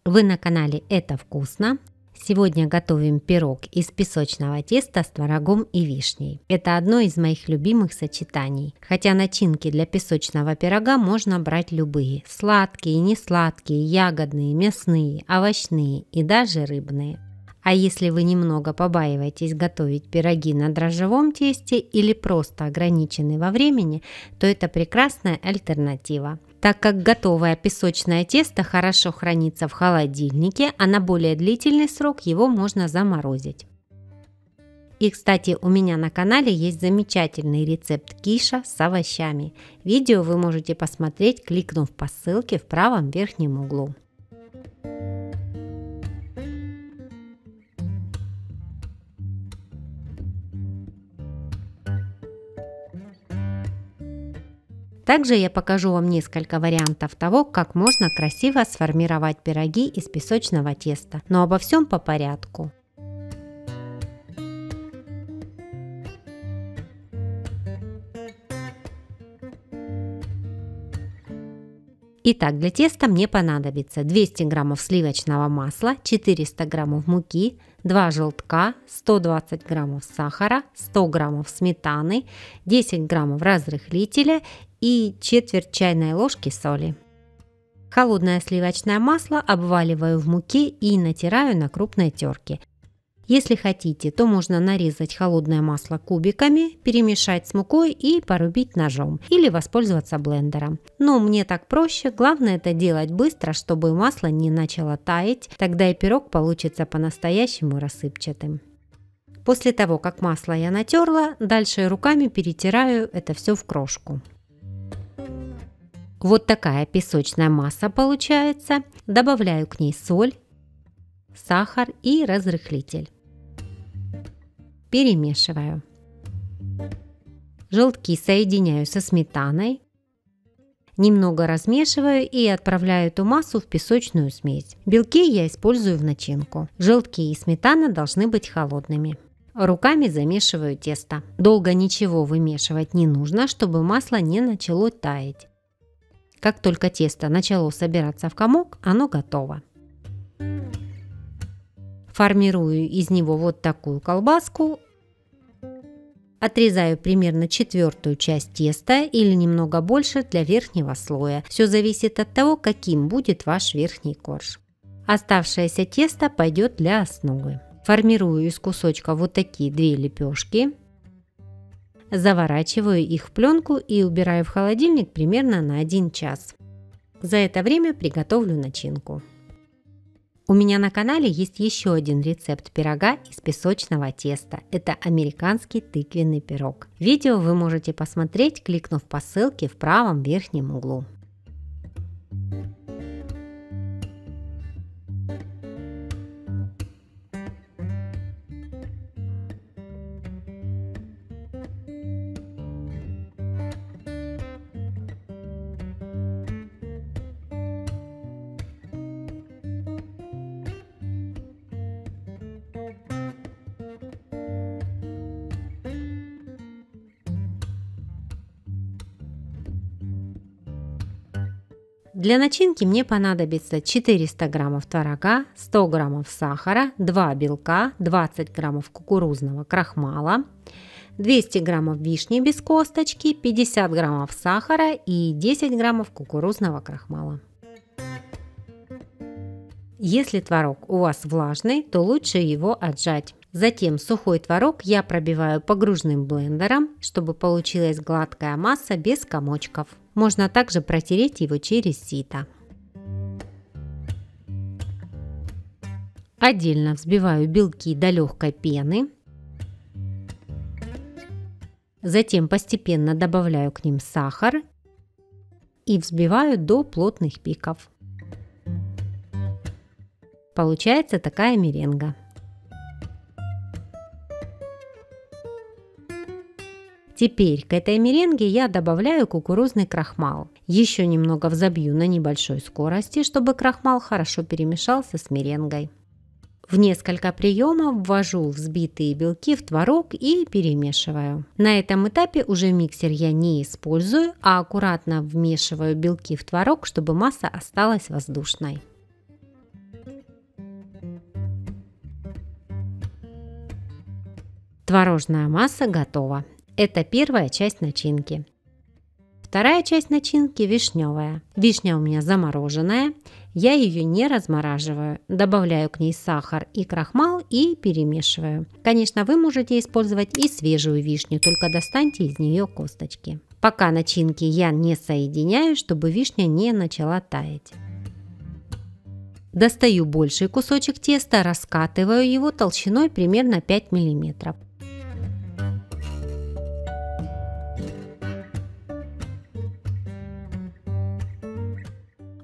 Вы на канале «Это вкусно». Сегодня готовим пирог из песочного теста с творогом и вишней. Это одно из моих любимых сочетаний. Хотя начинки для песочного пирога можно брать любые. Сладкие, несладкие, ягодные, мясные, овощные и даже рыбные. А если вы немного побаиваетесь готовить пироги на дрожжевом тесте или просто ограничены во времени, то это прекрасная альтернатива. Так как готовое песочное тесто хорошо хранится в холодильнике, а на более длительный срок его можно заморозить. И, кстати, у меня на канале есть замечательный рецепт киша с овощами. Видео вы можете посмотреть, кликнув по ссылке в правом верхнем углу. Также я покажу вам несколько вариантов того, как можно красиво сформировать пироги из песочного теста. Но обо всем по порядку. Итак, для теста мне понадобится 200 граммов сливочного масла, 400 граммов муки, 2 желтка, 120 граммов сахара, 100 граммов сметаны, 10 граммов разрыхлителя и четверть чайной ложки соли. Холодное сливочное масло обваливаю в муке и натираю на крупной терке. Если хотите, то можно нарезать холодное масло кубиками, перемешать с мукой и порубить ножом или воспользоваться блендером. Но мне так проще, главное это делать быстро, чтобы масло не начало таять, тогда и пирог получится по-настоящему рассыпчатым. После того, как масло я натерла, дальше руками перетираю это все в крошку. Вот такая песочная масса получается. Добавляю к ней соль, сахар и разрыхлитель. Перемешиваю. Желтки соединяю со сметаной. Немного размешиваю и отправляю эту массу в песочную смесь. Белки я использую в начинку. Желтки и сметана должны быть холодными. Руками замешиваю тесто. Долго ничего вымешивать не нужно, чтобы масло не начало таять. Как только тесто начало собираться в комок, оно готово. Формирую из него вот такую колбаску. Отрезаю примерно четвертую часть теста или немного больше для верхнего слоя. Все зависит от того, каким будет ваш верхний корж. Оставшееся тесто пойдет для основы. Формирую из кусочка вот такие две лепешки. Заворачиваю их в пленку и убираю в холодильник примерно на 1 час. За это время приготовлю начинку. У меня на канале есть еще один рецепт пирога из песочного теста. Это американский тыквенный пирог. Видео вы можете посмотреть, кликнув по ссылке в правом верхнем углу. Для начинки мне понадобится 400 граммов творога, 100 граммов сахара, 2 белка, 20 граммов кукурузного крахмала, 200 граммов вишни без косточки, 50 граммов сахара и 10 граммов кукурузного крахмала. Если творог у вас влажный, то лучше его отжать. Затем сухой творог я пробиваю погружным блендером, чтобы получилась гладкая масса без комочков. Можно также протереть его через сито. Отдельно взбиваю белки до легкой пены. Затем постепенно добавляю к ним сахар и взбиваю до плотных пиков. Получается такая меренга. Теперь к этой меренге я добавляю кукурузный крахмал. Еще немного взобью на небольшой скорости, чтобы крахмал хорошо перемешался с меренгой. В несколько приемов ввожу взбитые белки в творог и перемешиваю. На этом этапе уже миксер я не использую, а аккуратно вмешиваю белки в творог, чтобы масса осталась воздушной. Творожная масса готова. Это первая часть начинки. Вторая часть начинки вишневая. Вишня у меня замороженная. Я ее не размораживаю. Добавляю к ней сахар и крахмал и перемешиваю. Конечно, вы можете использовать и свежую вишню, только достаньте из нее косточки. Пока начинки я не соединяю, чтобы вишня не начала таять. Достаю больший кусочек теста, раскатываю его толщиной примерно 5 мм.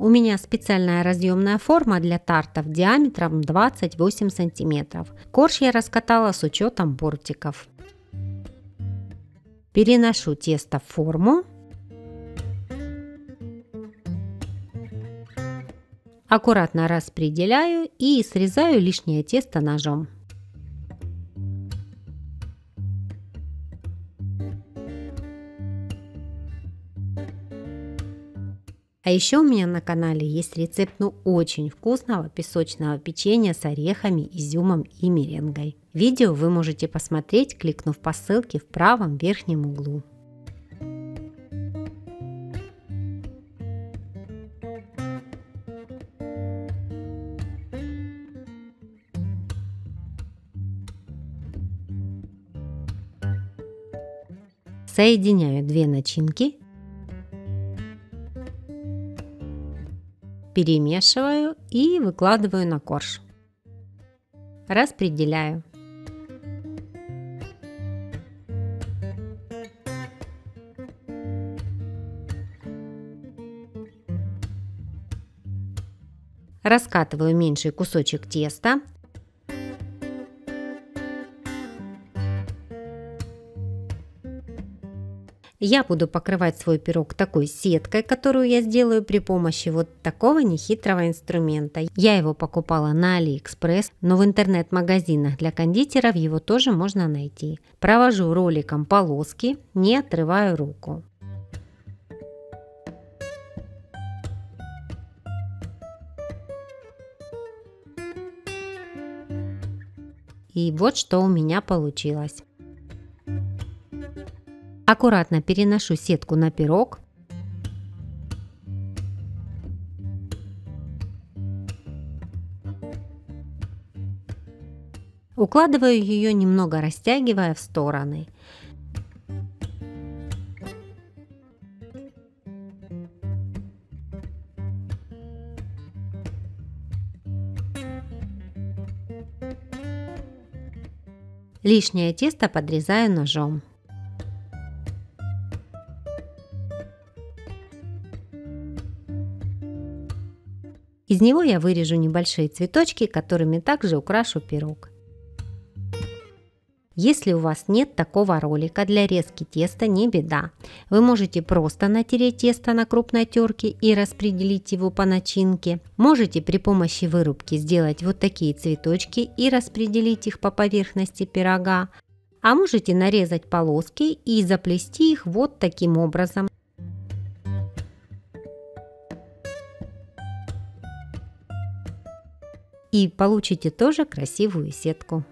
У меня специальная разъемная форма для тартов диаметром 28 см. Корж я раскатала с учетом бортиков. Переношу тесто в форму. Аккуратно распределяю и срезаю лишнее тесто ножом. А еще у меня на канале есть рецепт очень вкусного песочного печенья с орехами, изюмом и меренгой. Видео вы можете посмотреть, кликнув по ссылке в правом верхнем углу. Соединяю две начинки. Перемешиваю и выкладываю на корж. Распределяю. Раскатываю меньший кусочек теста. Я буду покрывать свой пирог такой сеткой, которую я сделаю при помощи вот такого нехитрого инструмента. Я его покупала на AliExpress, но в интернет-магазинах для кондитеров его тоже можно найти. Провожу роликом полоски, не отрываю руку. И вот что у меня получилось. Аккуратно переношу сетку на пирог. Укладываю ее, немного растягивая в стороны. Лишнее тесто подрезаю ножом. Из него я вырежу небольшие цветочки, которыми также украшу пирог. Если у вас нет такого ролика для резки теста, не беда. Вы можете просто натереть тесто на крупной терке и распределить его по начинке. Можете при помощи вырубки сделать вот такие цветочки и распределить их по поверхности пирога. А можете нарезать полоски и заплести их вот таким образом. И получите тоже красивую сетку.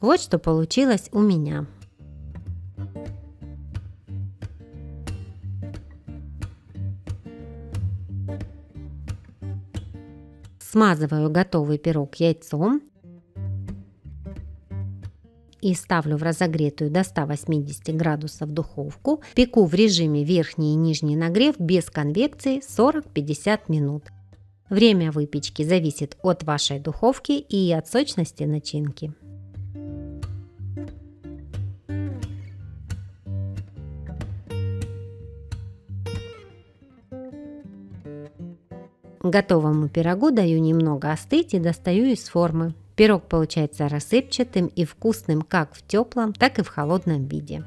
Вот что получилось у меня. Смазываю готовый пирог яйцом и ставлю в разогретую до 180 градусов духовку. Пеку в режиме верхний и нижний нагрев без конвекции 40-50 минут. Время выпечки зависит от вашей духовки и от сочности начинки. Готовому пирогу даю немного остыть и достаю из формы. Пирог получается рассыпчатым и вкусным как в теплом, так и в холодном виде.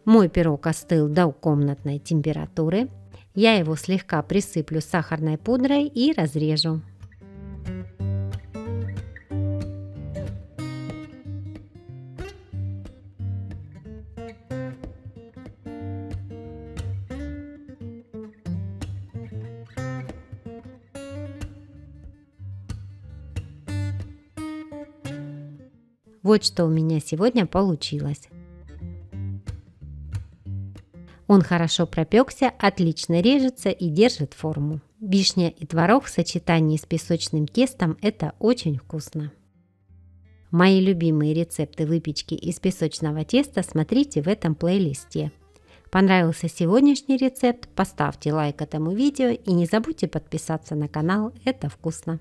Мой пирог остыл до комнатной температуры. Я его слегка присыплю сахарной пудрой и разрежу. Вот что у меня сегодня получилось. Он хорошо пропекся, отлично режется и держит форму. Вишня и творог в сочетании с песочным тестом – это очень вкусно. Мои любимые рецепты выпечки из песочного теста смотрите в этом плейлисте. Понравился сегодняшний рецепт? Поставьте лайк этому видео и не забудьте подписаться на канал, это вкусно.